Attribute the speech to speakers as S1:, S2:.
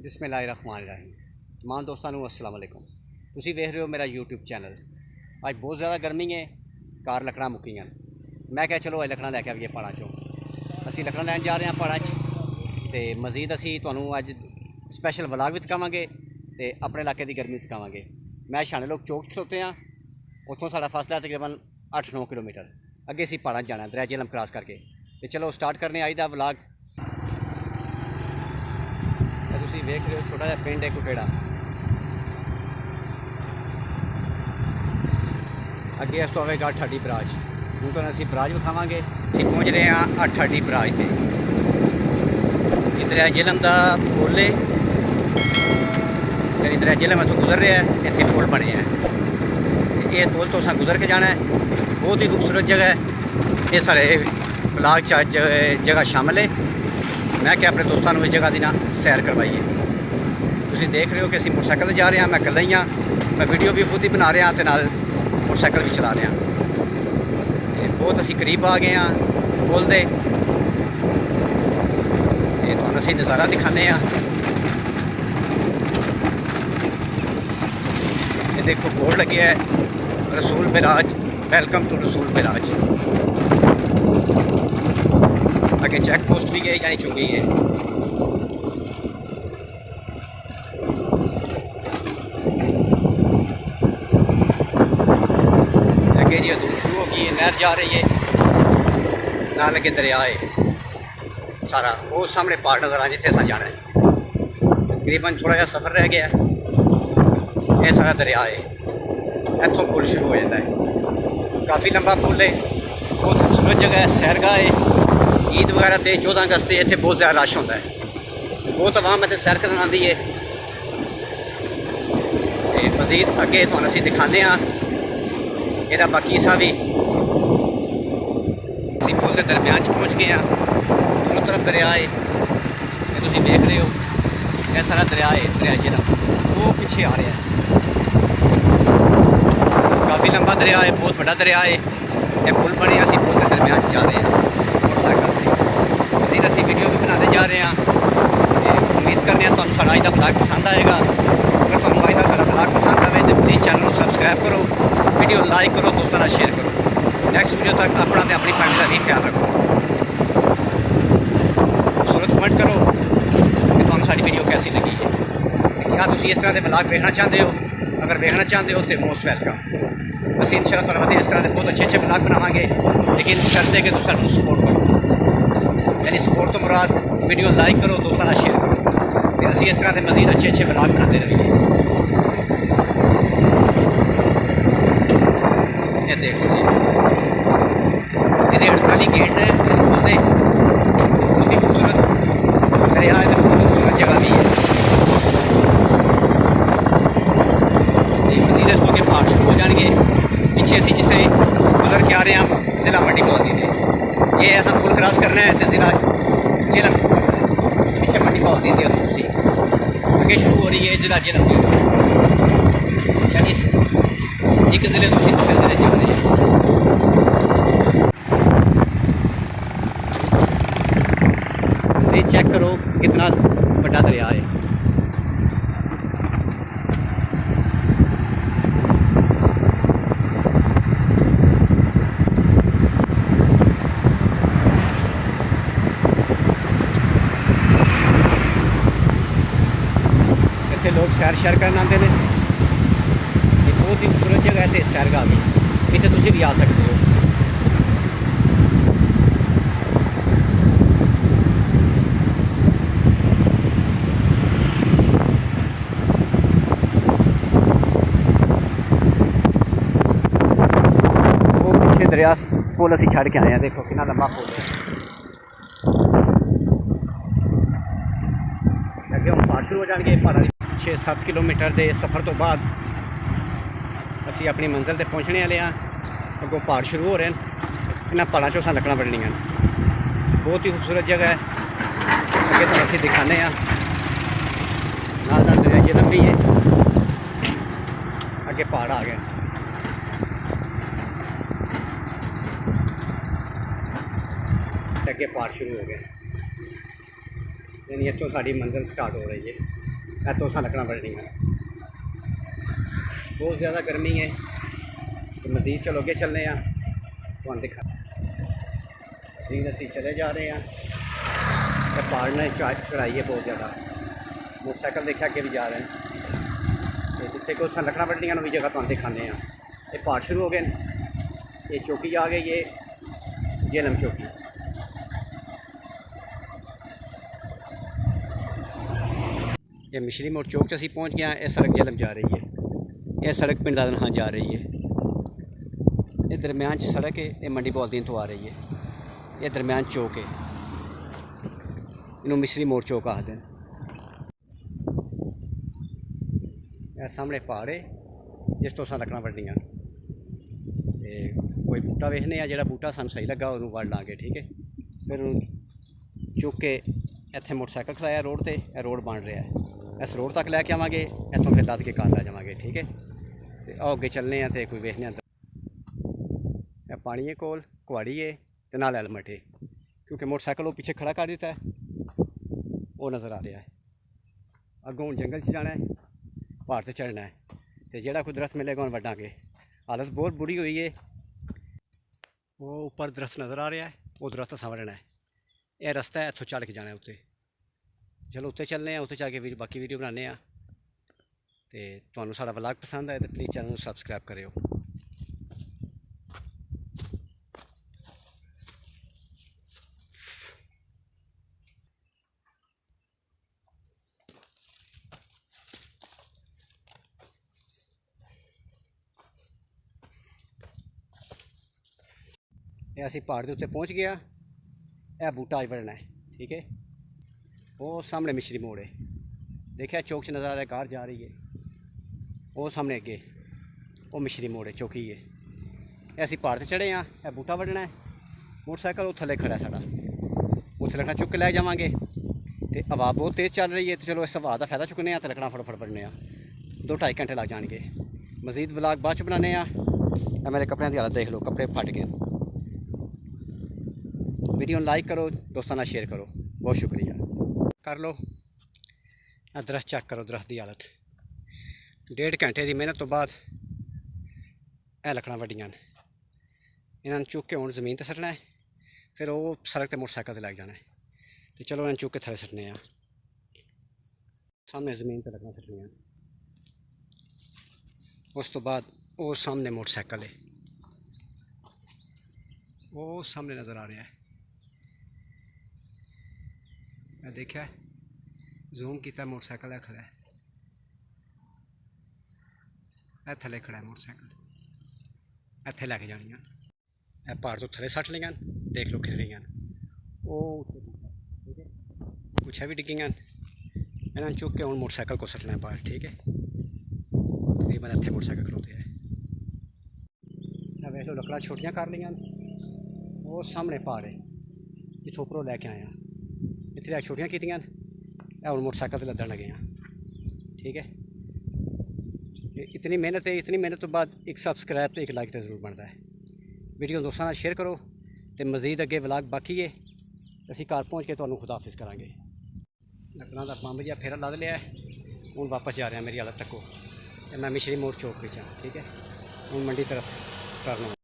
S1: बिस्मिल्लाहिर्रहमानिर्रहीम। तमाम दोस्तों को अस्सलाम वालेकुम। तुसी वेख रहे हो मेरा यूट्यूब चैनल। आज बहुत ज़्यादा गर्मी है, कार लकड़ा मुक्की हैं। मैं क्या चलो अज लकड़ा लैके आइए पहाड़ा चो। असी लकड़ा लैन जा रहे हैं पहाड़ा तो मजीद असी तुहानू अज स्पैशल व्लॉग भी दिखावांगे तो अपने इलाके की गर्मी दिखावांगे। मैं शाने लोग चौक खलोते हैं, उत्थों साडा फासला है तकरीबन 8-9 किलोमीटर। अगे असी पहाड़ा जाना दरिया झेलम क्रॉस करके। तो चलो स्टार्ट करने अज दा व्लॉग। तुसी वेख रहे हो छोटा जिहा पिंड है कुटेड़ा। अगे इस तो आएगा 8 बराज। हूँ तो असी बराज विखावांगे। असी पहुँच रहे हैं 8 बराज से। दरिया झेलम का पुल है, यानी दरिया झेलम इतों गुजर रहा है। इतने पुल बने हैं, ये पुल तो असा गुजर के जाना है। बहुत ही खूबसूरत जगह है। ये सारे ब्लॉग जगह शामिल है। मैं क्या अपने दोस्तों को इस जगह की ना सैर करवाइए। तुम देख रहे हो कि असी मोटरसाइकिल जा रहे हैं। मैं कल्ला ही हाँ, मैं वीडियो भी खुद ही बना रहा तो नाल मोटरसाइकिल भी चला रहा। बहुत असी करीब आ गए हैं पुल दे। तो असी नज़ारा दिखाने। ये देखो बोर्ड लगे है, रसूल बिराज, वेलकम टू रसूल बिराज। आगे चेक पोस्ट भी है, यानी चुकी है। आगे जी दूर शुरू हो गई है, नहर जा रही है, ना लगे दरिया है सारा। वो सामने पहाड़ नज़र आ जिथे असा जाना है। तकरीबन थोड़ा जहा सफ़र रह गया है। यह सारा दरिया है, इतों पुल शुरू हो जाता है। काफ़ी लंबा पुल है, बहुत खूबसूरत जगह है, सैरगाह है। ईद वगैरह तो 14 अगस्त से इतने बहुत ज़्यादा रश होता है। बहुत आवाम इतने सैर करने आती है। मजीद अगे तो असी दिखाने यदा बाकी सा भी। असी पुल के दरम्यान पहुँच गए हैं। दोनों तरफ दरिया है, ये तुम देख रहे हो। यह सारा दरिया है, दरिया झेलम वो पीछे आ रहा है। काफ़ी लंबा दरिया है, बहुत बड़ा दरिया है। यह पुल बने, असी पुल के दरम्यान जा रहे हैं मोटरसाइकिल से। मजीद असी वीडियो भी बनाते जा रहे हैं। उम्मीद करने तो साड़ा अज का ब्लॉग पसंद आएगा। अगर तुम अज का साड़ा ब्लॉग पसंद आए तो प्लीज़ चैनल को सबसक्राइब करो, वीडियो लाइक करो, दोस्तों का शेयर करो। नैक्सट वीडियो तक अपना तो अपनी फैमिली का भी ख्याल रखो। खूबसूरत कमेंट करो कि तुम साड़ी वीडियो कैसी लगी है। क्या तुम इस तरह के ब्लॉग देखना चाहते हो? अगर देखना चाहते हो तो मोस्ट वेलकम। असी इंशाअल्लाह तुहानू इस तरह के बहुत अच्छे ब्लॉग बनावांगे, लेकिन शर्त है कि तुम सानू सपोर्ट करो। यानी सपोर्ट तो मुराद वीडियो लाइक करो, दोस्तों का शेयर करो। फिर असी इस तरह के मजीद अच्छे ब्लॉग बनाते रहिए। ये देखो जी, ये 48 गेट है इस पुल के। बहुत ही खूबसूरत दरिया है, बहुत खूबसूरत जगह भी है। मजीद इसको के पहाड़ शुरू हो जाएंगे। पीछे असी जिसे गुजर के आ रहे हैं ज़िला मंडी बहादुर ने। ये ऐसा पुल क्रॉस करना है तो ज़िला झेलम शुरू करना है। पीछे मंडी बहादुर दी तुसी अगे शुरू हो रही है ज़िला झेलम की। यानी एक ज़िले दूसरे ज़िले जा रहे हैं। तुसी चेक करो कितना बड़ा दरिया है। इतने लोग सैर करने आते हैं। ये बहुत ही खूबसूरत जगह है, सैरगाह भी इतने तुम भी आ सकते हो। वो पीछे दरिया पुल असी छड़ के आए हैं। देखो कितना लंबा पुल है। अगे हम पहाड़ शुरू हो जाएंगे। पहाड़ा 6-7 किलोमीटर के सफ़र तो बाद असी अपनी मंजिल पर पहुँचने वाले हैं। अगों पहाड़ शुरू हो रहे हैं, इन्होंने पहाड़ों चों लकड़ां बढ़नियां। बहुत ही खूबसूरत जगह है। अगे तो असी दिखाने नाल दरिया झेलम भी है। अगे पहाड़ आ गए, अगे पहाड़ शुरू हो गए। यानी इतों साड़ी मंजिल स्टार्ट हो रही है। तो असां लकड़ां वड्डनियां बहुत ज़्यादा गर्मी है तो मज़ीद चलो अगे चलने तो दिखा मज़ीद असी चले जा रहे हैं तो पहाड़ ने चढ़ाई है बहुत ज़्यादा मोटरसाइकिल देखे अगे भी जा रहे हैं तो जिथे को असां लकड़ां वड्डनियां भी जगह तुहानूं दिखाने ये पहाड़ शुरू हो गए ये चौकी आ गई ये झेलम चौकी ये मिश्री मोड़ चौक से असी पहुँच गए ये सड़क झेलम जा रही है यह सड़क पिंड दादन हाँ जा रही है ये दरम्यान सड़क है ये मंडी बौलदीन तो आ रही है ये दरम्यान चौक है इनू मिश्री मोड़ चौक आखते हैं यह सामने पहाड़ है जिस तो असां लकड़ां वड्डनियां ते कोई बूटा वेखने जो बूटा सानूं सही लगा उन्होंने वड़ लाँगे ठीक है फिर चुक के इत्थे मोटरसाइकिल खलाया रोड ते रोड बन रहा है इस रोड तक लैके आवांगे इत्थों फिर लद के घर लै जावांगे ठीक है तो आओ अगे चलने तो कोई वेखने पानी है कोल कुआड़ी है तो नाल हेलमेट है क्योंकि मोटरसाइकिल वो पीछे खड़ा कर दिता है वो नज़र आ रहा है अगों हुण जंगल जाना है पहाड़ से चढ़ना है तो जोड़ा कोई दरख्त मिलेगा उन्हें वड्डांगे हालत बहुत बुरी हुई है वो ऊपर दरख्त नज़र आ रहा है वो दरख्त असां वड्डना है यह रस्ता है इत्थों चढ़ के जाना है उत्ते चलो उत्ते चलने उत्ते चल के बाकी वीडियो बनाने तो तुहानूं साडा व्लॉग पसंद आए तो प्लीज़ चैनल को सबसक्राइब करियो ये असी पहाड़ के उत्ते पहुँच गया यह बूटा अज वड़ना है ठीक है वो सामने मिश्री मोड़ है देखिए चौक से नज़र आ रहा है कार जा रही है वो सामने अगे वो मिश्री मोड़ है चौकी है ये असी पहाड़ से चढ़े हाँ यह बूटा वड़ना है मोटरसाइकिल वो थले खड़ा है साड़ा उत्थे लकड़ां चुक के लै जावांगे तो हवा बहुत तेज़ चल रही है तो चलो इस हवा का फायदा चुकने तो लकड़ां फटाफट वड्डने 2-2.5 घंटे लग जाएंगे मज़ीद व्लॉग बाद च बनाने मेरे कपड़े की हालत देख लो कपड़े फट गए वीडियो लाइक करो दोस्तों ना शेयर करो बहुत शुक्रिया कर लो दरख्त चेक करो दरख्त की हालत 1.5 घंटे की मेहनत तो बाद यह लकड़ां वड्डियां इन्होंने चुक के हुण जमीन पर सट्टना है फिर वो सड़क पर मोटरसाइकिल से लग जाना है तो चलो इन्हें चुक के थले सट्टने सामने जमीन पर लकड़ां सट्टनियां उस तो बाद वो सामने मोटरसाइकिल है वो सामने नज़र आ रहा है मैं देखा जूम किया मोटरसाइकिल खड़ा है थले खड़ा है मोटरसाइकिल इत्थे लैके जानियां पहाड़ तो थले सट लियां देख लो खिल रही वो ठीक है कुछ भी डिगियां इन्होंने चुक के हूँ मोटरसाइकिल को सटना है बाहर ठीक है तकरीबन इत्थे मोटरसाइकिल खलोते हैं वेख लो लकड़ां छोटियां कर लियां वो सामने पहाड़ है जिथों उपरों लैके आया इतने छोटियां कीतियां हूँ मोटरसाइकिल से लदन लगे हैं ठीक है इतनी मेहनत तो बाद एक सबसक्राइब तो एक लाइक तो जरूर बनता है वीडियो दोस्तों नाल शेयर करो तो मज़ीद अगे व्लॉग बाकी है असी घर पहुँच के तुहानूं खुदा हाफिज़ करांगे लकड़ां दा बंब जिहा फेरा लद लिया हूँ वापस जा रहा मेरी हालत तको मैं मिश्री मोड़ चौक विच हाँ ठीक है हूँ मंडी तरफ करना